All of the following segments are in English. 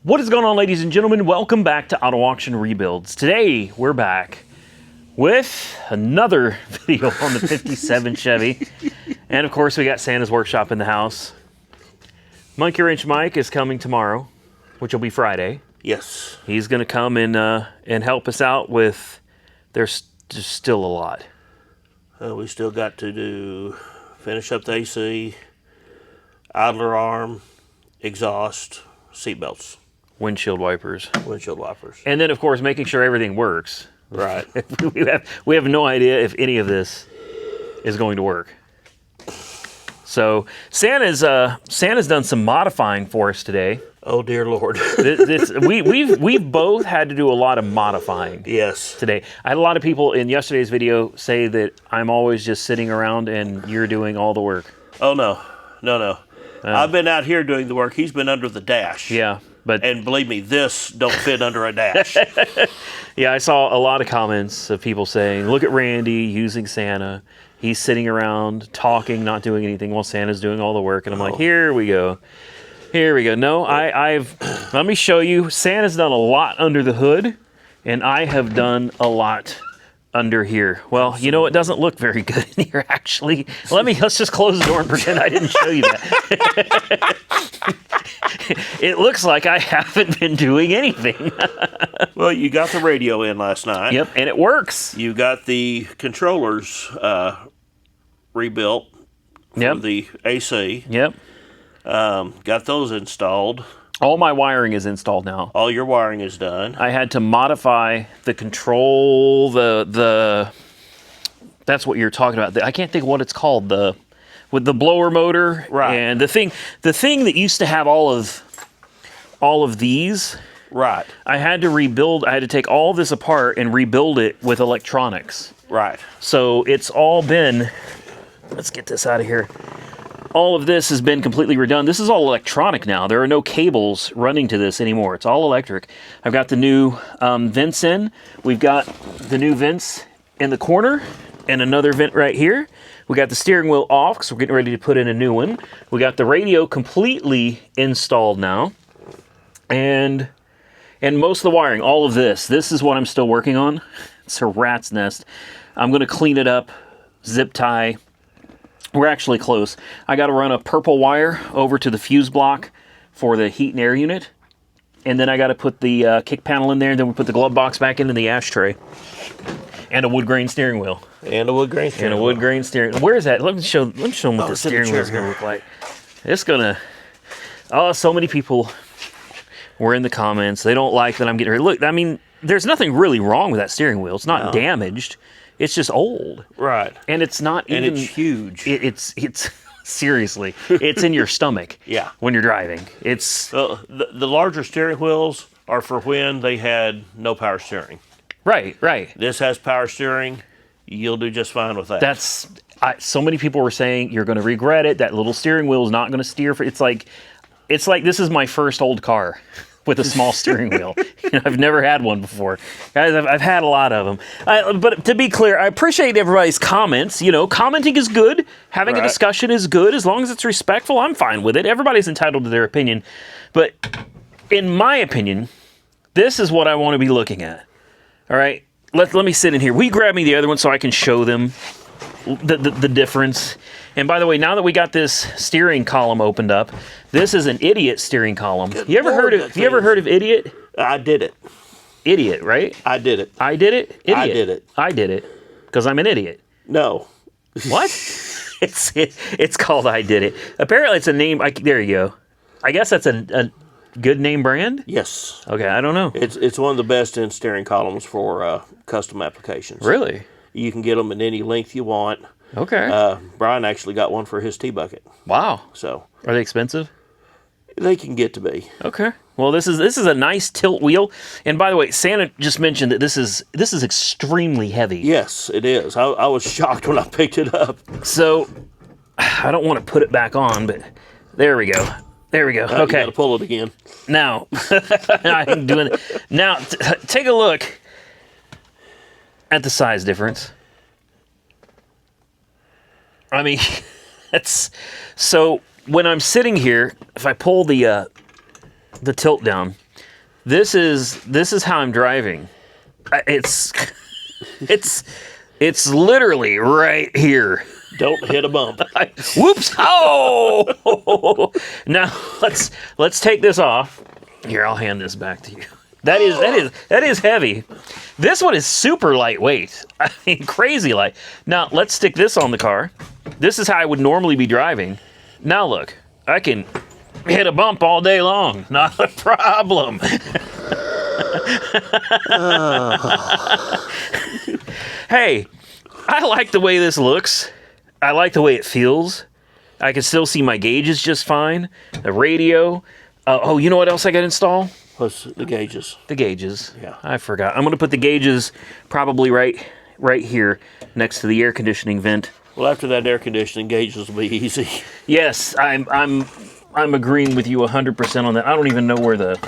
What is going on, ladies and gentlemen? Welcome back to Auto Auction Rebuilds. Today, we're back with another video on the 57 Chevy. And of course, we got Santa's Workshop in the house. Monkey Wrench Mike is coming tomorrow, which will be Friday. Yes. He's going to come and help us out with, there's just still a lot. We still got to finish up the AC, idler arm, exhaust, seatbelts. Windshield wipers. Windshield wipers. And then, of course, making sure everything works. Right. we have no idea if any of this is going to work. So Santa's done some modifying for us today. Oh dear Lord. We've both had to do a lot of modifying. Yes. Today, I had a lot of people in yesterday's video say that I'm always just sitting around and you're doing all the work. Oh no. I've been out here doing the work. He's been under the dash. Yeah. And believe me, this don't fit under a dash. Yeah, I saw a lot of comments of people saying, look at Randy using Santa. He's sitting around talking, not doing anything while Santa's doing all the work. And I'm like, here we go. Here we go. No, let me show you. Santa's done a lot under the hood, and I have done a lot under here. Well, you know, it doesn't look very good in here, actually. Let's just close the door and pretend I didn't show you that. It looks like I haven't been doing anything. Well, you got the radio in last night. Yep, and it works. You got the controllers rebuilt for the AC. Yep. Got those installed. All my wiring is installed now. All your wiring is done. I had to modify the control, the that's what you're talking about. I can't think of what it's called, with the blower motor. Right. And the thing that used to have all of these. Right. I had to rebuild. I had to take all this apart and rebuild it with electronics. Right. So it's all been, let's get this out of here. All of this has been completely redone. This is all electronic now. There are no cables running to this anymore. It's all electric. I've got the new vents in. We've got the new vents in the corner and another vent right here. We got the steering wheel off because we're getting ready to put in a new one. We got the radio completely installed now. And most of the wiring, all of this is what I'm still working on. It's a rat's nest. I'm going to clean it up, zip tie. We're actually close. I got to run a purple wire over to the fuse block for the heat and air unit. And then I got to put the kick panel in there. And then we put the glove box back into the ashtray. And a wood grain steering wheel. And a wood grain steering wheel. And a wood grain steering. Where is that? Let me show them what the steering wheel is going to look like. It's going to... Oh, so many people were in the comments. They don't like that I'm getting rid of it. Look, I mean, there's nothing really wrong with that steering wheel. It's not damaged. It's just old. Right. And it's not even... And it's huge. It's seriously, it's in your stomach. Yeah. When you're driving. It's... The larger steering wheels are for when they had no power steering. Right. This has power steering. You'll do just fine with that. So many people were saying, you're going to regret it. That little steering wheel is not going to steer for... It's like this is my first old car with a small steering wheel. I've never had one before. Guys, I've had a lot of them. But to be clear, I appreciate everybody's comments. You know, commenting is good. Having a discussion is good. As long as it's respectful, I'm fine with it. Everybody's entitled to their opinion. But in my opinion, this is what I want to be looking at. All right? Let me sit in here. Will you grab me the other one so I can show them the difference? And by the way, now that we got this steering column opened up, this is an Idiot steering column. You ever heard of Idiot? I did it. Idiot, right? I did it. I did it? Idiot. I did it. I did it. Because I'm an idiot. No. What? It's called I Did It. Apparently it's a name. There you go. I guess that's a good name brand? Yes. Okay, I don't know. It's one of the best in steering columns for custom applications. Really? You can get them in any length you want. Okay. Brian actually got one for his T-bucket. Wow. So. Are they expensive? They can get to be. Okay. Well, this is a nice tilt wheel. And by the way, Santa just mentioned that this is extremely heavy. Yes, it is. I was shocked when I picked it up. So, I don't want to put it back on, but there we go. There we go. Okay. You got to pull it again. Now, I'm doing it. Now, take a look at the size difference. I mean, that's so when I'm sitting here, if I pull the the tilt down. This is how I'm driving. It's literally right here. Don't hit a bump. Whoops! Oh! Now let's take this off. Here, I'll hand this back to you. That is heavy. This one is super lightweight. I mean, crazy light. Now let's stick this on the car. This is how I would normally be driving. Now look, I can hit a bump all day long. Not a problem. Hey, I like the way this looks. I like the way it feels. I can still see my gauges just fine. The radio. Oh, you know what else I got to install? Plus the gauges. The gauges. Yeah. I forgot. I'm going to put the gauges probably right here next to the air conditioning vent. Well, after that air conditioning, gauges will be easy. Yes, I'm agreeing with you 100% on that. I don't even know where the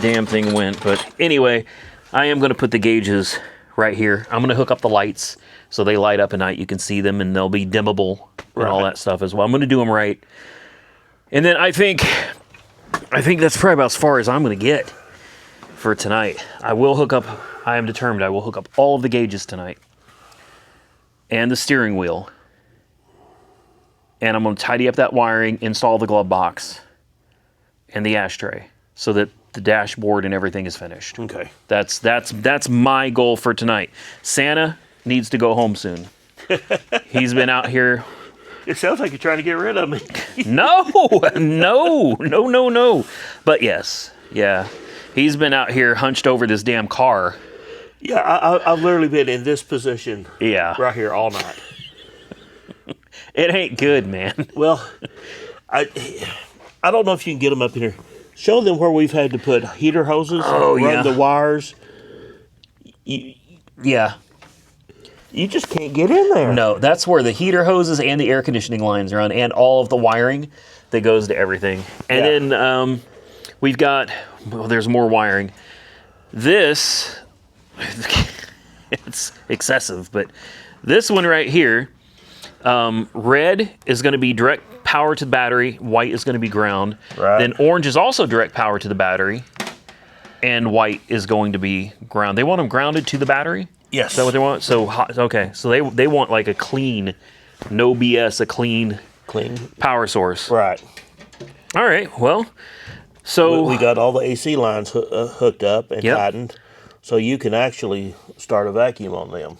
damn thing went, but anyway, I am going to put the gauges right here. I'm going to hook up the lights so they light up at night. You can see them, and they'll be dimmable and all that stuff as well. I'm going to do them right, and then I think that's probably about as far as I'm going to get for tonight. I am determined I will hook up all of the gauges tonight and the steering wheel, and I'm going to tidy up that wiring, install the glove box and the ashtray so that the dashboard and everything is finished. Okay. That's my goal for tonight. Santa needs to go home soon. He's been out here. It sounds like you're trying to get rid of me. No. But yes, yeah. He's been out here hunched over this damn car. Yeah, I've literally been in this position. Yeah. Right here all night. It ain't good, man. Well, I don't know if you can get them up in here. Show them where we've had to put heater hoses, run the wires. Yeah. You just can't get in there. No, that's where the heater hoses and the air conditioning lines run, and all of the wiring that goes to everything. And then we've got, well, there's more wiring. This, it's excessive, but this one right here, red is going to be direct power to the battery, white is going to be ground. Right. Then orange is also direct power to the battery, and white is going to be ground. They want them grounded to the battery? Yes. Is that what they want? So, okay. So they want like a clean, no BS, a clean power source. Right. All right. Well, so we got all the AC lines hooked up and tightened, so you can actually start a vacuum on them.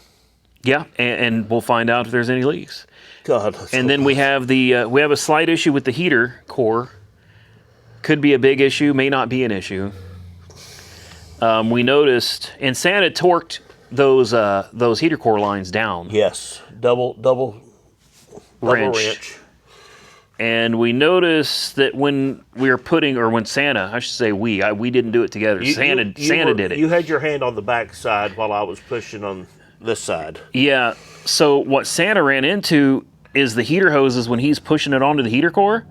Yeah, and we'll find out if there's any leaks. God. And then we have a slight issue with the heater core. Could be a big issue, may not be an issue. We noticed, and Santa torqued those heater core lines down. Yes, double wrench. And we noticed that when we were when Santa, I should say we didn't do it together. Santa did it. You had your hand on the back side while I was pushing on this side. Yeah. So what Santa ran into is the heater hoses when he's pushing it onto the heater core,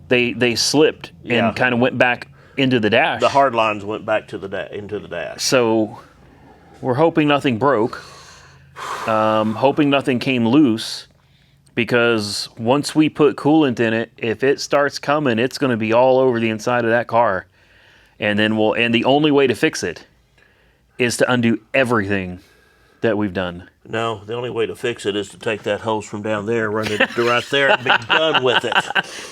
they slipped and kind of went back into the dash. The hard lines went back to into the dash. So we're hoping nothing broke. Hoping nothing came loose, because once we put coolant in it, if it starts coming, it's going to be all over the inside of that car. And then and the only way to fix it is to undo everything that we've done. No, the only way to fix it is to take that hose from down there, run it to right there, and be done with it.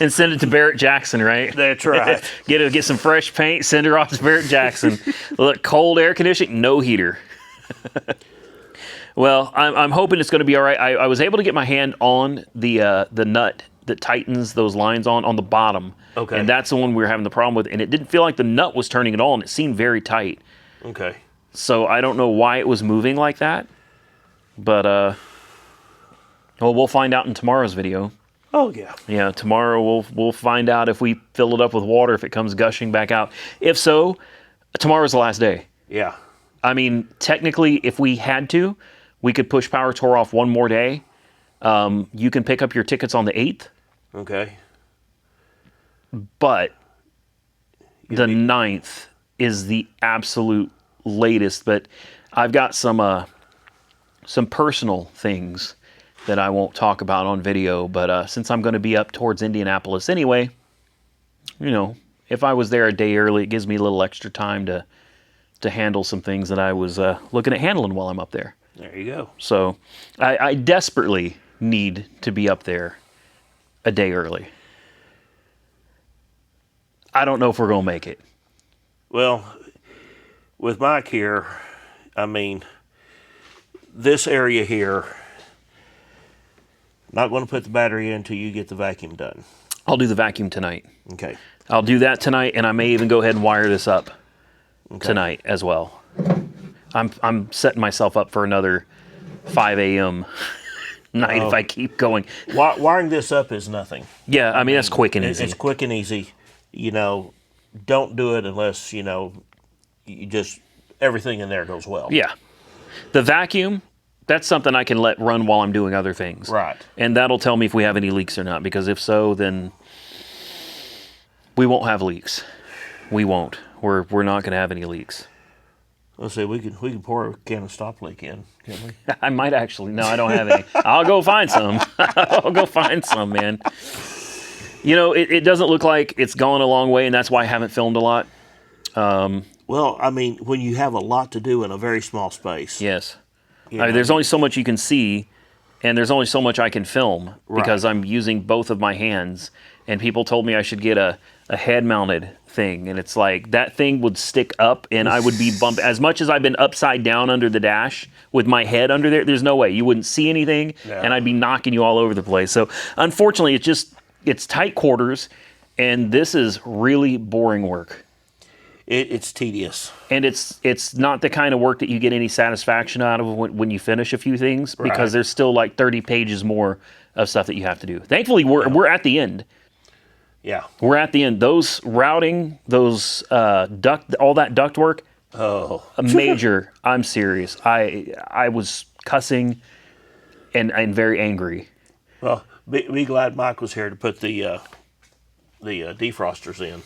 And send it to Barrett Jackson, right? That's right. Get some fresh paint, send her off to Barrett Jackson. Look, cold air conditioning, no heater. Well, I'm hoping it's going to be all right. I was able to get my hand on the nut that tightens those lines on the bottom. Okay. And that's the one we were having the problem with. And it didn't feel like the nut was turning at all, and it seemed very tight. Okay. So I don't know why it was moving like that. But, well, we'll find out in tomorrow's video. Oh, yeah. Yeah, tomorrow we'll find out if we fill it up with water, if it comes gushing back out. If so, tomorrow's the last day. Yeah. I mean, technically, if we had to, we could push Power Tour off one more day. You can pick up your tickets on the 8th. Okay. But the 9th is the absolute latest. But I've got some personal things that I won't talk about on video. But since I'm going to be up towards Indianapolis anyway, if I was there a day early, it gives me a little extra time to handle some things that I was looking at handling while I'm up there. There you go. So I desperately need to be up there a day early. I don't know if we're going to make it. Well, with Mike here, I mean, this area here, not going to put the battery in until you get the vacuum done. I'll do the vacuum tonight. Okay. I'll do that tonight, and I may even go ahead and wire this up tonight as well. I'm setting myself up for another 5 a.m. night if I keep going. Wiring this up is nothing. Yeah, I mean, that's quick and easy. It's quick and easy. You know, don't do it unless, you know, you just, everything in there goes well. Yeah. The vacuum, that's something I can let run while I'm doing other things. Right. And that'll tell me if we have any leaks or not, because if so, then we won't have leaks. We won't. We're not going to have any leaks. Let's see, we can pour a can of stop leak in, can't we? I might actually. No, I don't have any. I'll go find some. I'll go find some, man. You know, it doesn't look like it's gone a long way, and that's why I haven't filmed a lot. Well, I mean, when you have a lot to do in a very small space. Yes. I mean, there's only so much you can see, and there's only so much I can film because I'm using both of my hands. And people told me I should get a head-mounted thing, and it's like that thing would stick up, and I would be bumped. As much as I've been upside down under the dash with my head under there, there's no way. You wouldn't see anything, and I'd be knocking you all over the place. So, unfortunately, it's tight quarters, and this is really boring work. It's tedious. And it's not the kind of work that you get any satisfaction out of when you finish a few things, because there's still like 30 pages more of stuff that you have to do. Thankfully, we're at the end. Yeah. We're at the end. Those routing, those all that duct work, a major. I'm serious. I was cussing and very angry. Well, be glad Mike was here to put the defrosters in.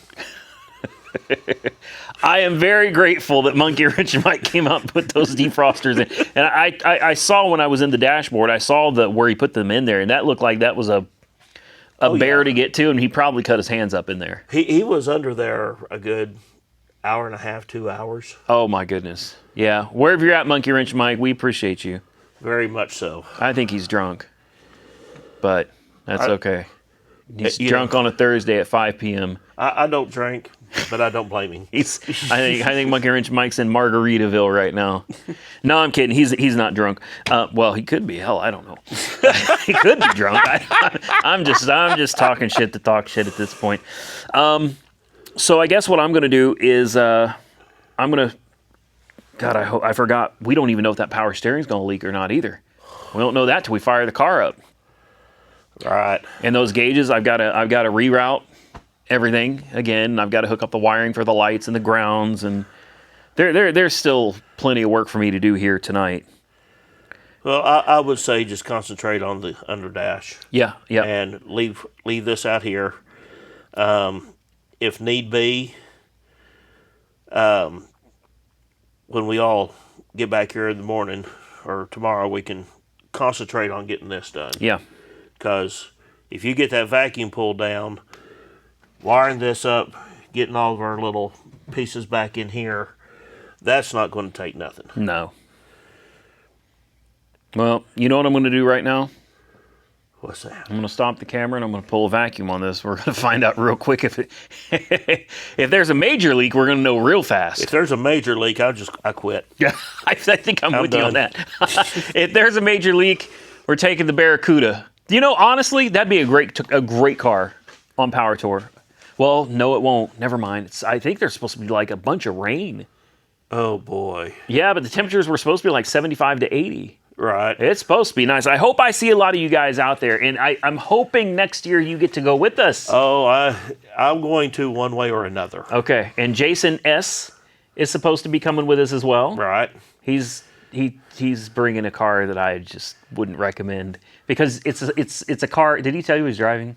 I am very grateful that Monkey Wrench Mike came out and put those defrosters in. And I saw when I was in the dashboard, I saw where he put them in there, and that looked like that was a bear to get to, and he probably cut his hands up in there. He was under there a good hour and a half, 2 hours. Oh, my goodness. Yeah. Wherever you're at, Monkey Wrench Mike, we appreciate you. Very much so. I think he's drunk, but that's okay. He's drunk on a Thursday at 5 p.m. I don't drink, but I don't blame him. I think Monkey Wrench Mike's in Margaritaville right now. No, I'm kidding. He's not drunk. Well, he could be. Hell, I don't know. He could be drunk. I'm just talking shit to talk shit at this point. So I guess what I'm going to do is I'm going to. God, I forgot. We don't even know if that power steering's going to leak or not either. We don't know that till we fire the car up. Right. And those gauges, I've got to reroute everything again. I've got to hook up the wiring for the lights and the grounds, and there's still plenty of work for me to do here tonight. Well, I would say just concentrate on the under dash. Yeah. And leave this out here. If need be, when we all get back here in the morning or tomorrow, we can concentrate on getting this done. Yeah. Because if you get that vacuum pulled down, wiring this up, getting all of our little pieces back in here, that's not going to take nothing. No. Well, you know what I'm going to do right now? What's that? I'm going to stop the camera and I'm going to pull a vacuum on this. We're going to find out real quick if there's a major leak, we're going to know real fast. If there's a major leak, I quit. Yeah, I think I'm with done. You on that. If there's a major leak, we're taking the Barracuda. You know, honestly, that'd be a great car on Power Tour. Well, no, it won't. Never mind. I think there's supposed to be like a bunch of rain. Oh, boy. Yeah, but the temperatures were supposed to be like 75 to 80. Right. It's supposed to be nice. I hope I see a lot of you guys out there, and I'm hoping next year you get to go with us. Oh, I'm going to one way or another. Okay, and Jason S. is supposed to be coming with us as well. Right. He's bringing a car that I just wouldn't recommend because it's a car. Did he tell you he's driving?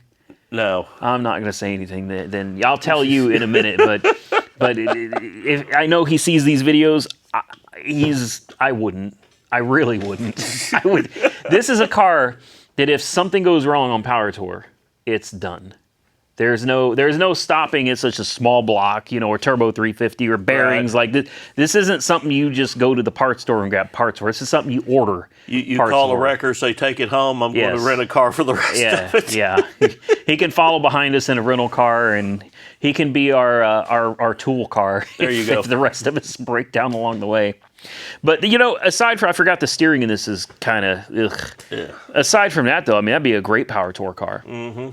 No. I'm not going to say anything. Then I'll tell you in a minute. But if I know he sees these videos, I wouldn't. I really wouldn't. I would. This is a car that if something goes wrong on Power Tour, it's done. There's no stopping at such a small block, you know, or turbo 350 or bearings like this. This isn't something you just go to the parts store and grab parts for. This is something you order. You call a wrecker, say take it home. I'm going to rent a car for the rest of it. Yeah. He can follow behind us in a rental car, and he can be our tool car. There you go. If the rest of us break down along the way. But, you know, aside from, I forgot the steering in this is kind of, ugh. Yeah. Aside from that, though, I mean, that'd be a great power tour car. Mm-hmm.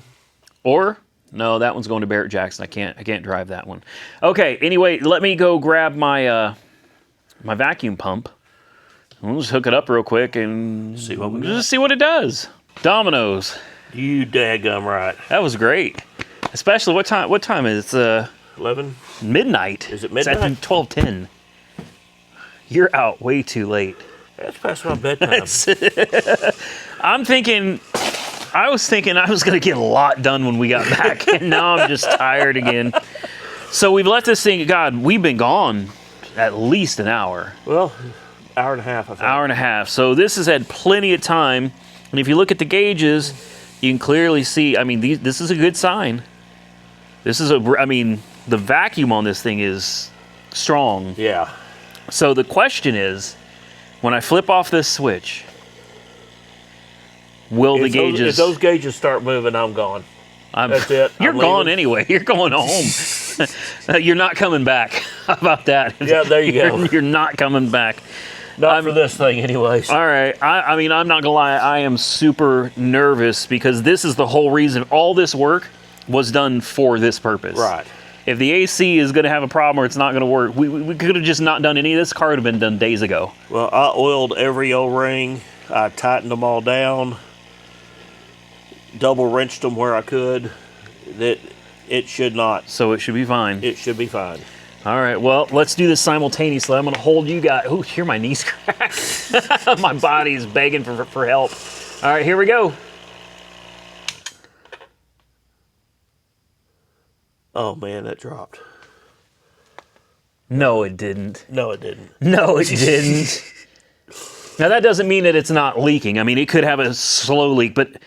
Or, no, that one's going to Barrett Jackson. I can't drive that one. Okay, anyway, let me go grab my my vacuum pump. We'll just hook it up real quick and see what just see what it does. Dominoes. You daggum right. That was great. Especially what time is it? 11? Midnight. Is it midnight? It's at 12:10. You're out way too late. That's past my bedtime. I was thinking I was going to get a lot done when we got back, and now I'm just tired again. So we've let this thing, God, we've been gone at least an hour. Well, hour and a half, I think. Hour and a half. So this has had plenty of time, and if you look at the gauges, you can clearly see, I mean, this is a good sign. The vacuum on this thing is strong. Yeah. So the question is, when I flip off this switch, will the gauges... If those gauges start moving, I'm gone. That's it. You're gone anyway. You're going home. You're not coming back. How about that? Yeah, there you go. You're not coming back. Not for this thing anyways. All right. I mean, I'm not going to lie. I am super nervous because this is the whole reason. All this work was done for this purpose. Right. If the AC is going to have a problem or it's not going to work, we could have just not done any of this. Car would have been done days ago. Well, I oiled every O-ring. I tightened them all down. Double wrenched them where I could. It should not. So it should be fine. It should be fine. All right, well, let's do this simultaneously. I'm going to hold you guys. Oh, hear my knees crack. My body's begging for help. All right, here we go. Oh, man, that dropped. No, it didn't. No, it didn't. No, it didn't. Now, that doesn't mean that it's not leaking. I mean, it could have a slow leak, but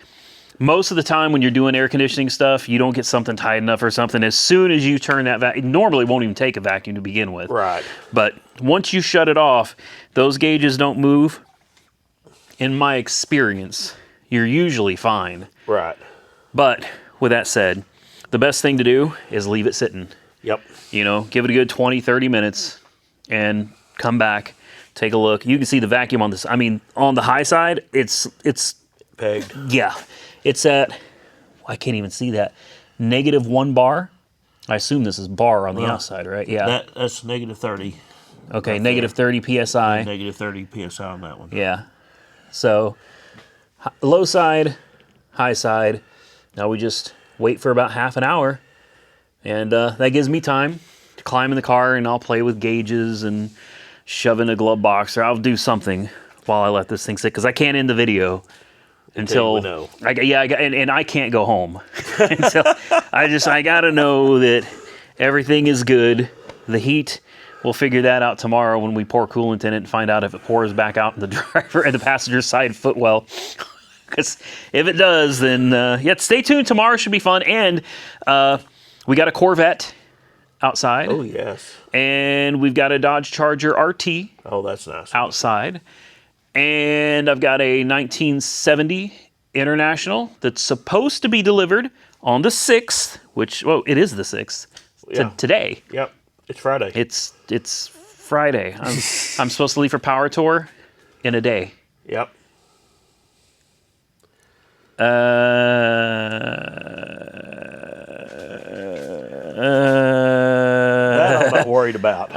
most of the time when you're doing air conditioning stuff, you don't get something tight enough or something. As soon as you turn that vacuum, normally it won't even take a vacuum to begin with. Right. But once you shut it off, those gauges don't move. In my experience, you're usually fine. Right. But with that said, the best thing to do is leave it sitting. Yep. You know, give it a good 20, 30 minutes and come back, take a look. You can see the vacuum on this. I mean, on the high side, it's pegged. Yeah. It's at, I can't even see that, -1 bar. I assume this is bar on the outside, right? Yeah. That's -30. Okay, -30 PSI. -30 PSI on that one. Yeah. So, low side, high side. Now we just wait for about half an hour. And that gives me time to climb in the car and I'll play with gauges and shove in a glove box, or I'll do something while I let this thing sit, because I can't end the video until I can't go home until I gotta know that everything is good. The heat, we'll figure that out tomorrow when we pour coolant in it and find out if it pours back out in the driver and the passenger side footwell. Because if it does, then stay tuned. Tomorrow should be fun, and we got a Corvette outside. Oh yes, and we've got a Dodge Charger RT. Oh, that's nice. Outside. And I've got a 1970 International that's supposed to be delivered on the 6th, which, well, it is the 6th. Today. Yep. It's Friday. It's Friday. I'm supposed to leave for Power Tour in a day. Yep. That I'm not worried about.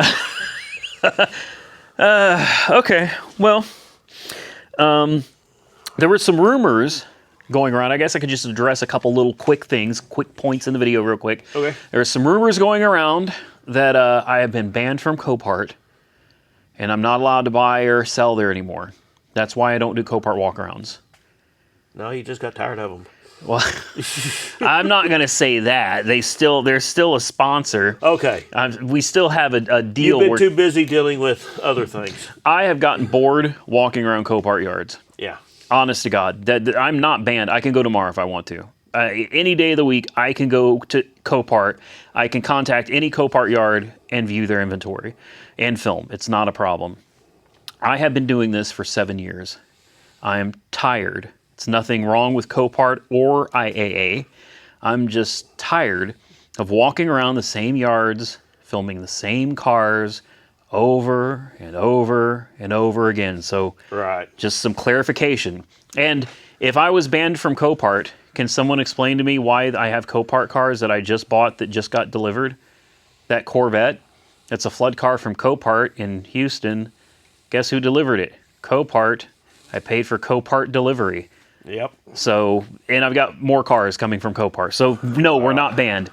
Okay. Well, there were some rumors going around. I guess I could just address a couple little quick points in the video real quick. Okay. There are some rumors going around that I have been banned from Copart, and I'm not allowed to buy or sell there anymore. That's why I don't do Copart walkarounds. No, you just got tired of them. Well, I'm not going to say that. They're still a sponsor. Okay. We still have a deal. You've been too busy dealing with other things. I have gotten bored walking around Copart yards. Yeah. Honest to God. I'm not banned. I can go tomorrow if I want to. Any day of the week, I can go to Copart. I can contact any Copart yard and view their inventory and film. It's not a problem. I have been doing this for 7 years. I am tired. It's nothing wrong with Copart or IAA. I'm just tired of walking around the same yards, filming the same cars over and over and over again. So just some clarification. And if I was banned from Copart, can someone explain to me why I have Copart cars that I just bought that just got delivered? That Corvette, that's a flood car from Copart in Houston. Guess who delivered it? Copart. I paid for Copart delivery. Yep. So, and I've got more cars coming from Copart. So, no, we're not banned.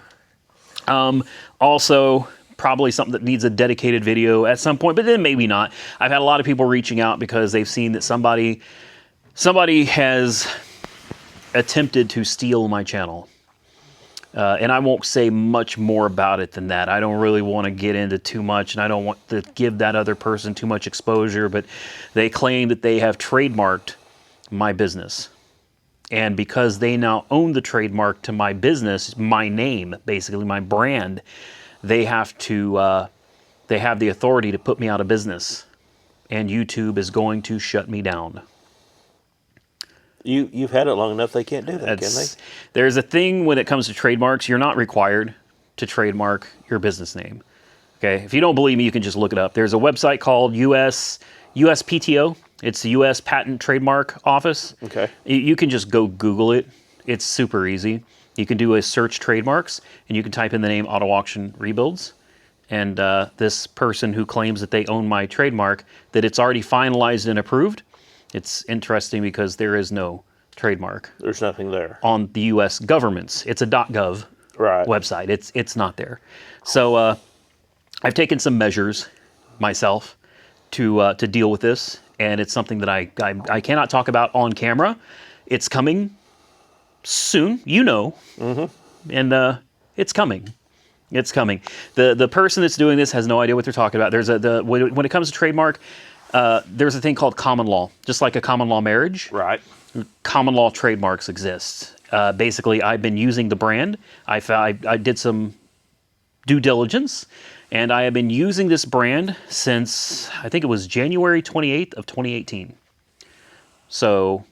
Also, probably something that needs a dedicated video at some point, but then maybe not. I've had a lot of people reaching out because they've seen that somebody has attempted to steal my channel. And I won't say much more about it than that. I don't really want to get into too much, and I don't want to give that other person too much exposure, but they claim that they have trademarked my business. And because they now own the trademark to my business, my name, basically my brand, they have the authority to put me out of business. And YouTube is going to shut me down. You've had it long enough, they can't do that, can they? There's a thing when it comes to trademarks, you're not required to trademark your business name. Okay, if you don't believe me, you can just look it up. There's a website called USPTO. It's the U.S. Patent Trademark Office. Okay. You can just go Google it. It's super easy. You can do a search trademarks, and you can type in the name Auto Auction Rebuilds. And this person who claims that they own my trademark, that it's already finalized and approved. It's interesting because there is no trademark. There's nothing there. On the U.S. government's. It's a .gov website. It's not there. So I've taken some measures myself to deal with this, and it's something that I cannot talk about on camera. It's coming soon, and it's coming. It's coming. The person that's doing this has no idea what they're talking about. When it comes to trademark, there's a thing called common law, just like a common law marriage. Right. Common law trademarks exist. Basically, I've been using the brand. I did some due diligence, and I have been using this brand since, I think it was January 28th of 2018. So,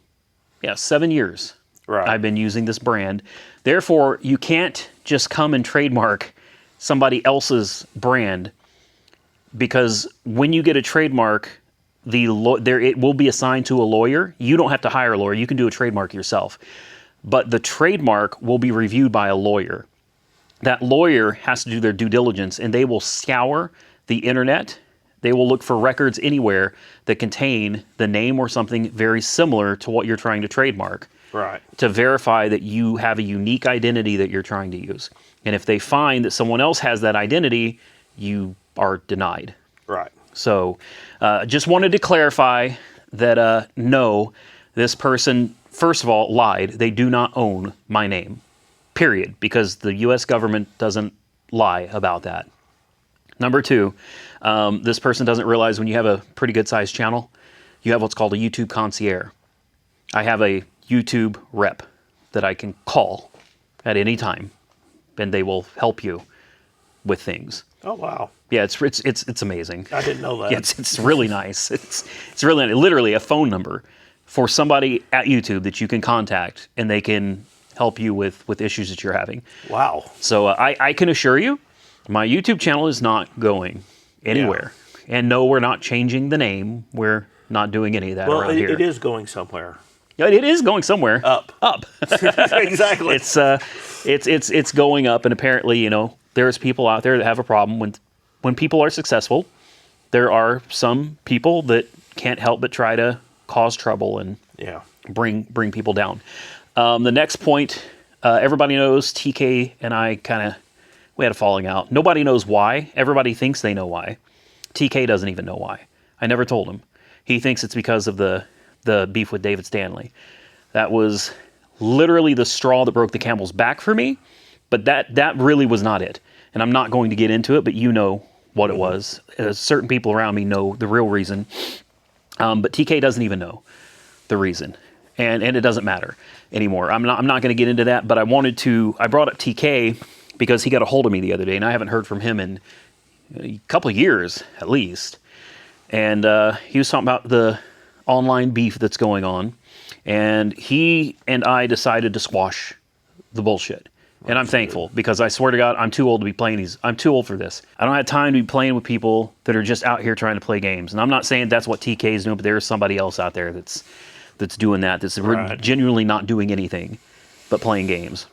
yeah, 7 years. Right. I've been using this brand. Therefore, you can't just come and trademark somebody else's brand, because when you get a trademark, it will be assigned to a lawyer. You don't have to hire a lawyer. You can do a trademark yourself. But the trademark will be reviewed by a lawyer. That lawyer has to do their due diligence, and they will scour the internet. They will look for records anywhere that contain the name or something very similar to what you're trying to trademark. Right. To verify that you have a unique identity that you're trying to use. And if they find that someone else has that identity, you are denied. Right. So just wanted to clarify that no, this person, first of all, lied. They do not own my name, period, because the U.S. government doesn't lie about that. Number two, this person doesn't realize when you have a pretty good-sized channel, you have what's called a YouTube concierge. I have a YouTube rep that I can call at any time, and they will help you with things. Oh, wow. Yeah, it's amazing. I didn't know that. Yeah, it's really nice. It's really literally a phone number for somebody at YouTube that you can contact, and they can help you with issues that you're having. Wow. So I can assure you, my YouTube channel is not going anywhere. Yeah. And no, we're not changing the name. We're not doing any of that around here. It is going somewhere. Yeah, it is going somewhere. Up. Exactly. It's going up, and apparently, there's people out there that have a problem when people are successful. There are some people that can't help but try to cause trouble and bring people down. The next point, everybody knows TK and I we had a falling out. Nobody knows why. Everybody thinks they know why. TK doesn't even know why. I never told him. He thinks it's because of the beef with David Stanley. That was literally the straw that broke the camel's back for me, but that really was not it. And I'm not going to get into it, but you know what it was. Certain people around me know the real reason. But TK doesn't even know the reason. and it doesn't matter anymore. I'm not going to get into that, but I brought up TK because he got a hold of me the other day, and I haven't heard from him in a couple of years at least. And he was talking about the online beef that's going on, and he and I decided to squash the bullshit. And I'm thankful, because I swear to God, I'm too old to be playing these. I'm too old for this. I don't have time to be playing with people that are just out here trying to play games. And I'm not saying that's what TK is doing, but there's somebody else out there that's doing that. That's genuinely not doing anything but playing games.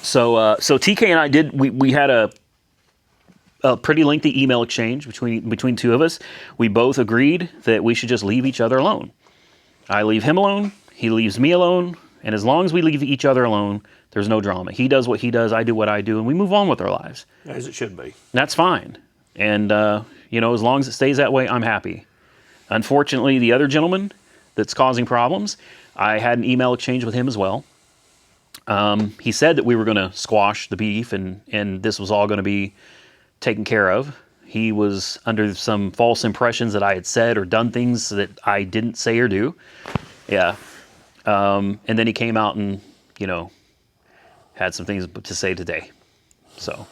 So TK and I we had a pretty lengthy email exchange between two of us. We both agreed that we should just leave each other alone. I leave him alone. He leaves me alone. And as long as we leave each other alone, there's no drama. He does what he does, I do what I do, and we move on with our lives. As it should be. That's fine. And, as long as it stays that way, I'm happy. Unfortunately, the other gentleman that's causing problems, I had an email exchange with him as well. He said that we were going to squash the beef and this was all going to be taken care of. He was under some false impressions that I had said or done things that I didn't say or do. Yeah. And then he came out and, had some things to say today. So,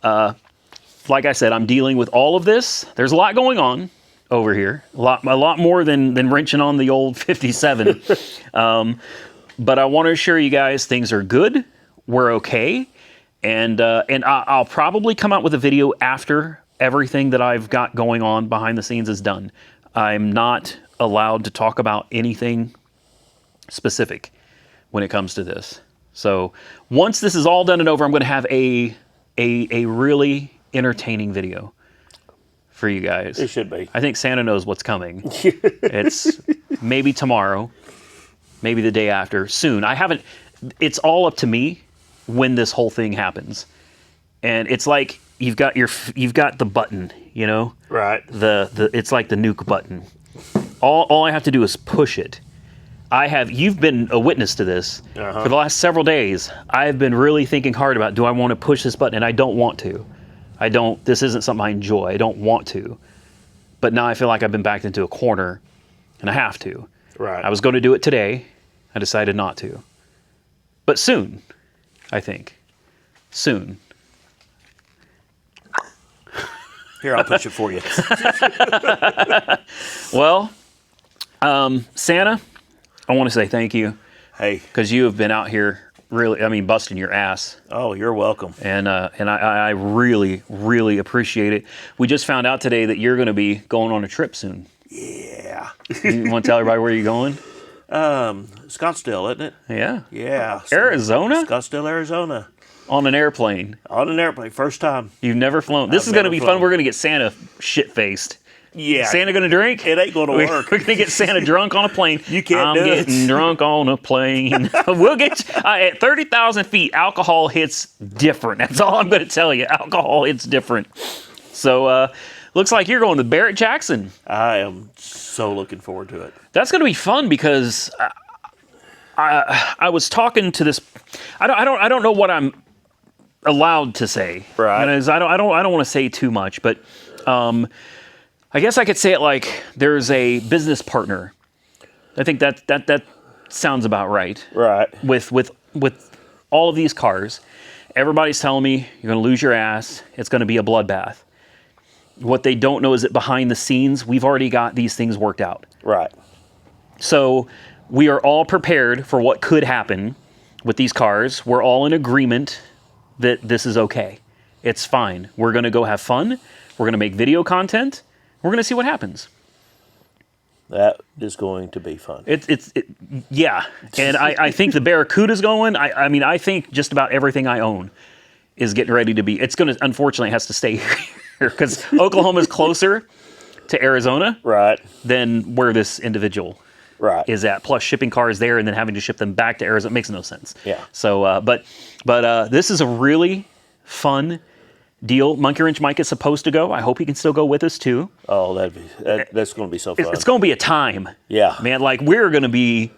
like I said, I'm dealing with all of this. There's a lot going on over here. A lot more than wrenching on the old 57. But I want to assure you guys things are good. We're okay. And I'll probably come out with a video after everything that I've got going on behind the scenes is done. I'm not allowed to talk about anything specific when it comes to this. So once this is all done and over, I'm going to have a really entertaining video for you guys. It should be. I think Santa knows what's coming. It's maybe tomorrow, maybe the day after, soon. It's all up to me when this whole thing happens. And it's like you've got the button, Right. It's like the nuke button. All I have to do is push it. You've been a witness to this. For the last several days. I've been really thinking hard about, do I want to push this button? And I don't want to. This isn't something I enjoy. I don't want to. But now I feel like I've been backed into a corner and I have to. Right. I was going to do it today. I decided not to. But soon, I think. Soon. Here, I'll push it for you. Well, Santa, I want to say thank you. Hey. Because you have been out here really, busting your ass. Oh, you're welcome. And I really, really appreciate it. We just found out today that you're going to be going on a trip soon. Yeah. You want to tell everybody where you're going? Scottsdale, isn't it? Yeah. Yeah. Arizona? Scottsdale, Arizona. On an airplane. On an airplane, first time. You've never flown. This is going to be fun. We're going to get Santa shit-faced. Yeah. Santa going to drink? It ain't going to work. We're going to get Santa drunk on a plane. You can't do it. I'm getting drunk on a plane. We'll get you, at 30,000 feet, alcohol hits different. That's all I'm going to tell you. Alcohol hits different. So, looks like you're going to Barrett Jackson. I am so looking forward to it. That's going to be fun because I was talking to this. I don't know what I'm allowed to say. Right. I don't want to say too much, but I guess I could say it like there's a business partner. I think that sounds about right. Right. With all of these cars, everybody's telling me you're going to lose your ass. It's going to be a bloodbath. What they don't know is that behind the scenes, we've already got these things worked out. Right. So we are all prepared for what could happen with these cars. We're all in agreement that this is okay. It's fine. We're going to go have fun. We're going to make video content. We're going to see what happens. That is going to be fun. Yeah. And I think the Barracuda's going. I think just about everything I own is getting ready to be. It's going to, unfortunately, has to stay here because Oklahoma's closer to Arizona. Right. Than where this individual is at. Plus shipping cars there and then having to ship them back to Arizona makes no sense. Yeah. So, but this is a really fun deal. Monkey Wrench Mike is supposed to go. I hope he can still go with us too. Oh, that's going to be so fun. It's going to be a time. Yeah. Man, like we're going to be.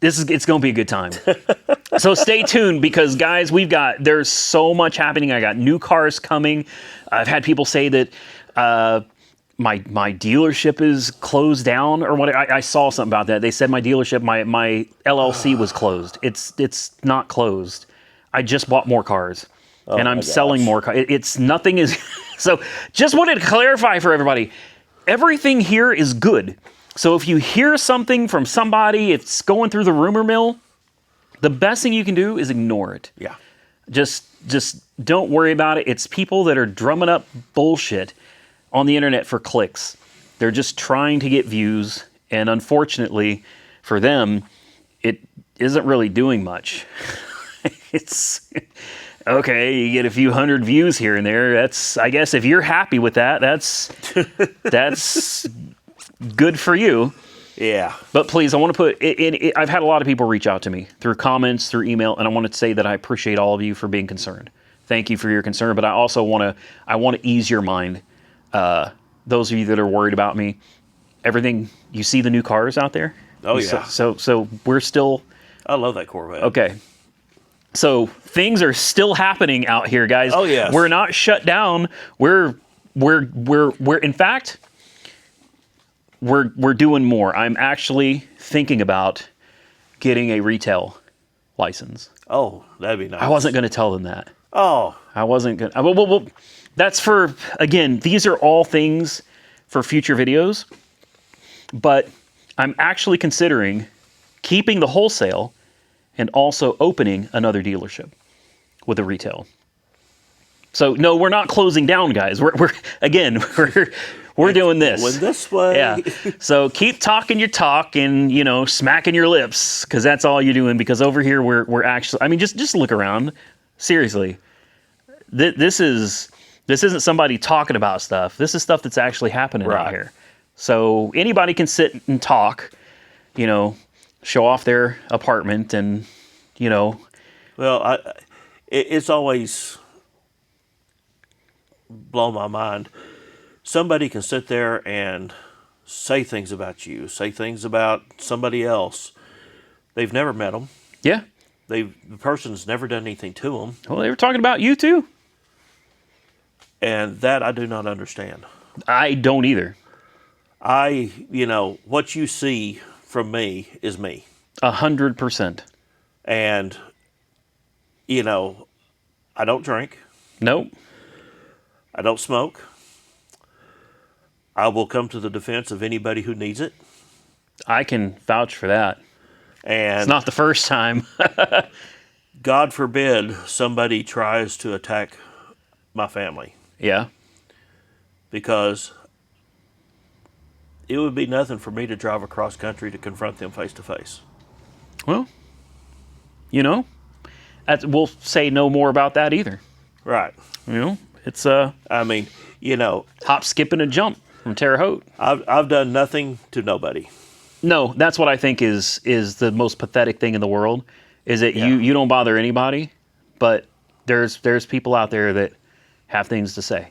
It's going to be a good time. So stay tuned because guys, there's so much happening. I got new cars coming. I've had people say that my dealership is closed down or what. I saw something about that. They said my dealership, my LLC was closed. It's not closed. I just bought more cars, and I'm selling more cars. It's nothing is. So just wanted to clarify for everybody. Everything here is good. So if you hear something from somebody, it's going through the rumor mill, the best thing you can do is ignore it. Yeah. Just don't worry about it. It's people that are drumming up bullshit on the internet for clicks. They're just trying to get views, and unfortunately for them, it isn't really doing much. It's okay, you get a few hundred views here and there. That's, I guess, if you're happy with that, that's good for you. Yeah. But please, I want to put in. I've had a lot of people reach out to me through comments, through email, and I want to say that I appreciate all of you for being concerned. Thank you for your concern, but I also want to ease your mind. Those of you that are worried about me, everything you see the new cars out there. Oh yeah. So we're still. I love that Corvette. Okay. So things are still happening out here, guys. Oh yes. We're not shut down. We're in fact. We're doing more. I'm actually thinking about getting a retail license. Oh, that'd be nice. I wasn't going to tell them that. Oh. I wasn't going to. Well, that's for, again, these are all things for future videos. But I'm actually considering keeping the wholesale and also opening another dealership with a retail. So, no, we're not closing down, guys. We're doing this. Going this way. Yeah. So keep talking your talk and, smacking your lips, because that's all you're doing. Because over here, we're actually, I mean, just look around. Seriously. This isn't somebody talking about stuff. This is stuff that's actually happening out here. So anybody can sit and talk, show off their apartment and, Well, it's always blown my mind. Somebody can sit there and say things about you, say things about somebody else. They've never met them. Yeah. The person's never done anything to them. Well, they were talking about you too. And that I do not understand. I don't either. What you see from me is me. 100%. And, I don't drink. Nope. I don't smoke. I will come to the defense of anybody who needs it. I can vouch for that. And it's not the first time. God forbid somebody tries to attack my family. Yeah. Because it would be nothing for me to drive across country to confront them face to face. Well, we'll say no more about that either. Right. It's I mean, hop, skip, and a jump from Terre Haute. I've done nothing to nobody. No, that's what I think is the most pathetic thing in the world, is that you don't bother anybody, but there's people out there that have things to say.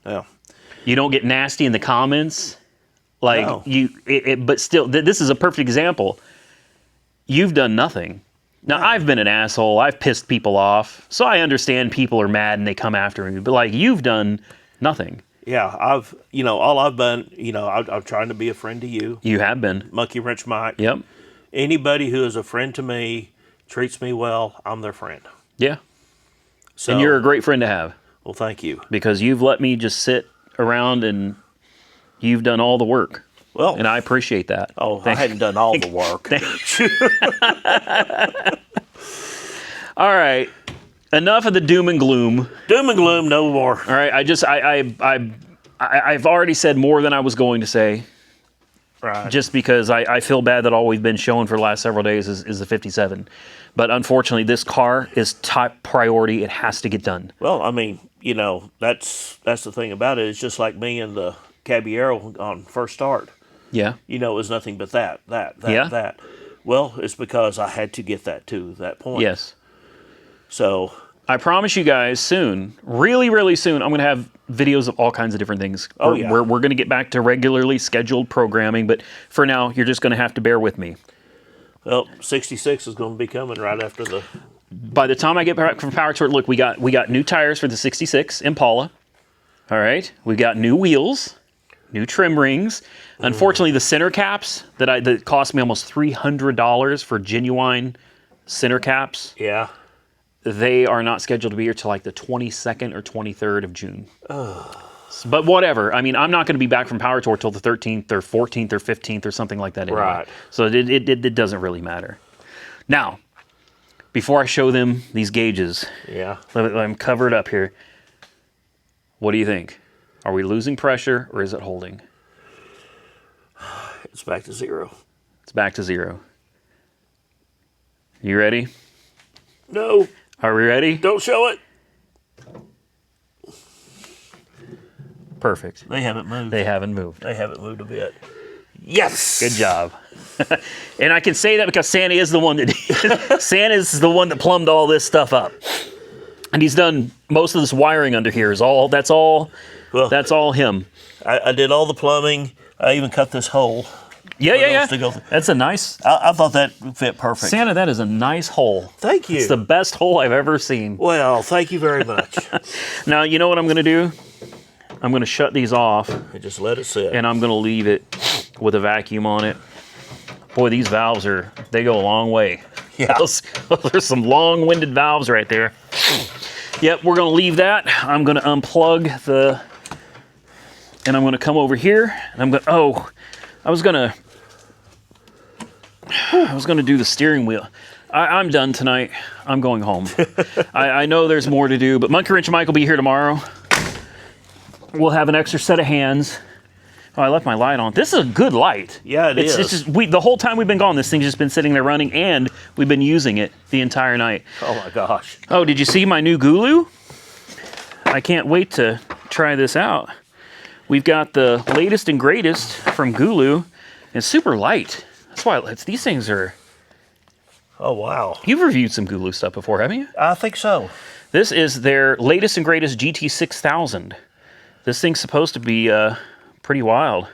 Yeah. You don't get nasty in the comments, like No. but still, this is a perfect example. You've done nothing. Now, I've been an asshole. I've pissed people off, so I understand people are mad and they come after me. But you've done nothing. Yeah, all I've been, I'm trying to be a friend to you. You have been. Monkey Wrench Mike. Yep. Anybody who is a friend to me, treats me well, I'm their friend. Yeah. So, And you're a great friend to have. Well, thank you. Because you've let me just sit around and you've done all the work. Well, and I appreciate that. Oh, I hadn't done all the work. All right. Enough of the doom and gloom. Doom and gloom, no more. All right. I've already said more than I was going to say. Right. Just because I feel bad that all we've been showing for the last several days is the 57. But unfortunately, this car is top priority. It has to get done. Well, I mean, that's the thing about it. It's just like me and the Caballero on first start. Yeah. It was nothing but that. Well, it's because I had to get that to that point. Yes. So I promise you guys soon, really, really soon, I'm going to have videos of all kinds of different things. Oh, yeah. We're going to get back to regularly scheduled programming, but for now, you're just going to have to bear with me. Well, 66 is going to be coming right after the... By the time I get back from Power Tour, look, we got new tires for the 66 Impala. All right. We got new wheels. new trim rings. Unfortunately, the center caps that cost me almost $300 for genuine center caps. Yeah. They are not scheduled to be here till like the 22nd or 23rd of June. But whatever. I mean, I'm not going to be back from Power Tour till the 13th or 14th or 15th or something like that anyway. Right. So it doesn't really matter. Now, before I show them these gauges, Yeah. I'm covered up here. What do you think? Are we losing pressure or is it holding? It's back to 0. It's back to 0. You ready? No. Are we ready? Don't show it. Perfect. They haven't moved. They haven't moved. They haven't moved a bit. Yes. Good job. And I can say that because Santa is the one Santa's the one that plumbed all this stuff up. And he's done most of this wiring under here. That's all him. I did all the plumbing. I even cut this hole. Yeah. To go through. That's a nice I thought that fit perfect. Santa, that is a nice hole. Thank you. It's the best hole I've ever seen. Well, thank you very much. Now, you know what I'm going to do? I'm going to shut these off, And just let it sit. and I'm going to leave it with a vacuum on it. Boy, these valves they go a long way. Yeah. There's some long-winded valves right there. Yep, we're going to leave that. I'm going to unplug and I'm going to come over here, and I'm going to, I was going to do the steering wheel. I'm done tonight. I'm going home. I know there's more to do, but Monkey Wrench Mike will be here tomorrow. We'll have an extra set of hands. Oh, I left my light on. This is a good light. Yeah, it's It's just the whole time we've been gone, this thing's just been sitting there running, and we've been using it the entire night. Oh my gosh. Oh, did you see my new Gulu? I can't wait to try this out. We've got the latest and greatest from Gulu. It's super light. That's why these things are... Oh wow. You've reviewed some Gulu stuff before, haven't you? I think so. This is their latest and greatest GT6000. This thing's supposed to be pretty wild.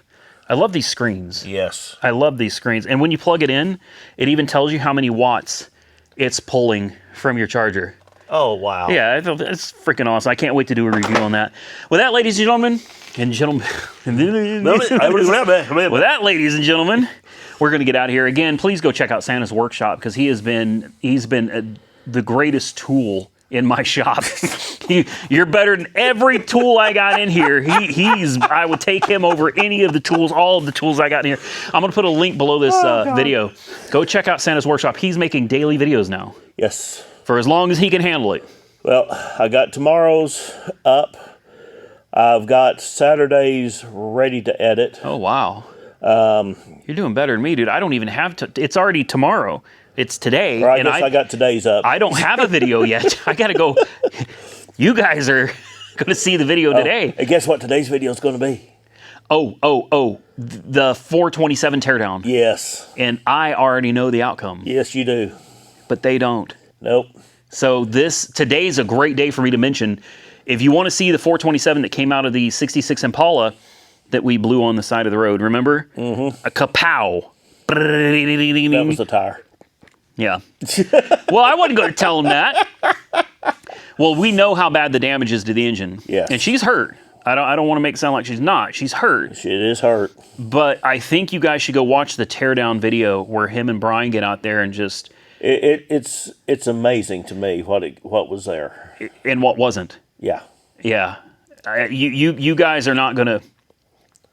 I love these screens. Yes. I love these screens. And when you plug it in, it even tells you how many watts it's pulling from your charger. Oh wow. Yeah, it's freaking awesome. I can't wait to do a review on that. With that, ladies and gentlemen, with that, ladies and gentlemen, we're going to get out of here. Again, please go check out Santa's workshop because he's been the greatest tool in my shop. You're better than every tool I got in here. I would take him over any of the tools, all of the tools I got in here. I'm going to put a link below this video. Go check out Santa's workshop. He's making daily videos now. Yes. For as long as he can handle it. Well, I got tomorrow's up. I've got Saturdays ready to edit. Oh, wow. You're doing better than me, dude. I don't even have to. It's already tomorrow. It's today. Or I guess I got today's up. I don't have a video yet. I got to go. You guys are going to see the video today. And guess what today's video is going to be? The 427 teardown. Yes. And I already know the outcome. Yes, you do. But they don't. Nope. So today's a great day for me to mention. If you want to see the 427 that came out of the 66 Impala that we blew on the side of the road, remember? Mm-hmm. A kapow. That was the tire. Yeah. Well, I wasn't going to tell him that. Well, we know how bad the damage is to the engine. Yes. And she's hurt. I don't want to make it sound like she's not. She's hurt. It is hurt. But I think you guys should go watch the teardown video where him and Brian get out there and just... It's amazing to me what was there. And what wasn't. Yeah. Yeah. You guys are not going to...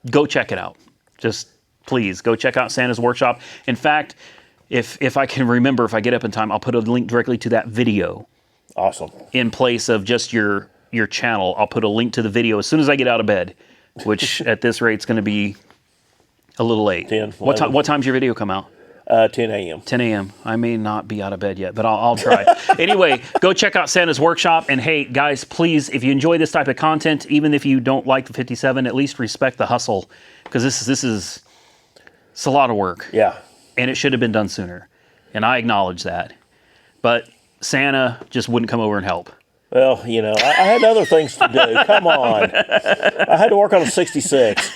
Go check it out. Just please go check out Santa's workshop. In fact, if I can remember, if I get up in time, I'll put a link directly to that video. Awesome. In place of just your channel, I'll put a link to the video as soon as I get out of bed, which at this rate is going to be a little late. 10, what time's your video come out? 10 a.m. 10 a.m. I may not be out of bed yet, but I'll try. Anyway, go check out Santa's workshop. And hey, guys, please, if you enjoy this type of content, even if you don't like the 57, at least respect the hustle, because this is a lot of work. Yeah. And it should have been done sooner. And I acknowledge that. But Santa just wouldn't come over and help. Well, I had other things to do. Come on. I had to work on a 66.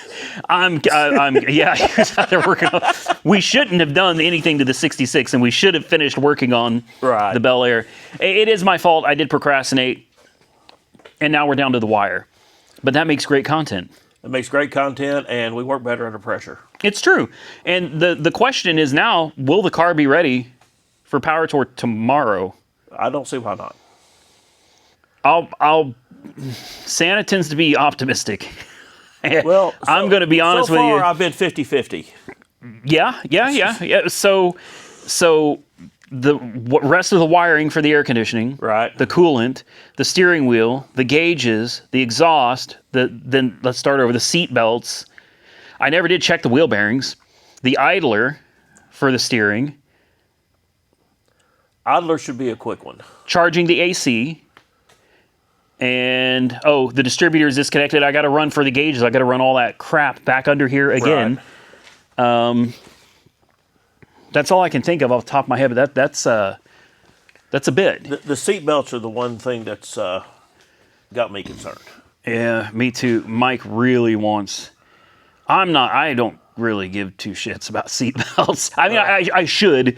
Yeah, he was out there working on. We shouldn't have done anything to the 66, and we should have finished working on the Belair. It is my fault. I did procrastinate, and now we're down to the wire. But that makes great content. It makes great content, and we work better under pressure. It's true. And the question is now, will the car be ready for Power Tour tomorrow? I don't see why not. Santa tends to be optimistic. Well, I'm going to be honest so with far, you. I've been 50-50. Yeah. So the rest of the wiring for the air conditioning, Right. the coolant, the steering wheel, the gauges, the exhaust, then let's start over the seat belts. I never did check the wheel bearings, the idler for the steering, Idler should be a quick one. charging the AC, and the distributor is disconnected. I got to run for the gauges. I got to run all that crap back under here again. Right. That's all I can think of off the top of my head. But that's a bit. The seat belts are the one thing that's got me concerned. Yeah, me too. Mike really wants. I don't really give two shits about seatbelts. I mean, I should.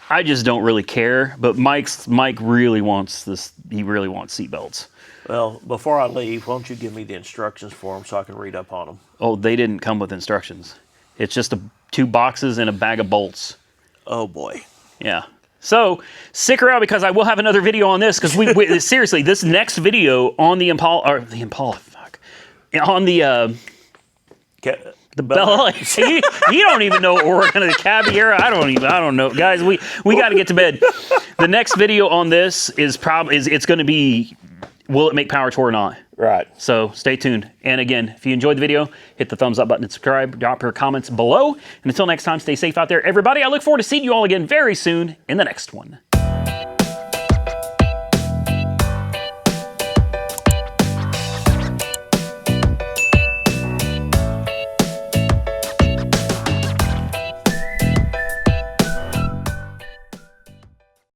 I just don't really care. But Mike really wants this. He really wants seatbelts. Well, before I leave, why don't you give me the instructions for them so I can read up on them? Oh, they didn't come with instructions. It's just 2 boxes and a bag of bolts. Oh boy. Yeah. So stick around because I will have another video on this because we seriously, this next video on the Impala, on the Belair. you don't even know what we're working on the Caballero. I don't know, guys. We got to get to bed. The next video on this is it's going to be, will it make Power Tour or not? Right. So stay tuned. And again, if you enjoyed the video, hit the thumbs up button and subscribe. Drop your comments below. And until next time, stay safe out there, everybody. I look forward to seeing you all again very soon in the next one.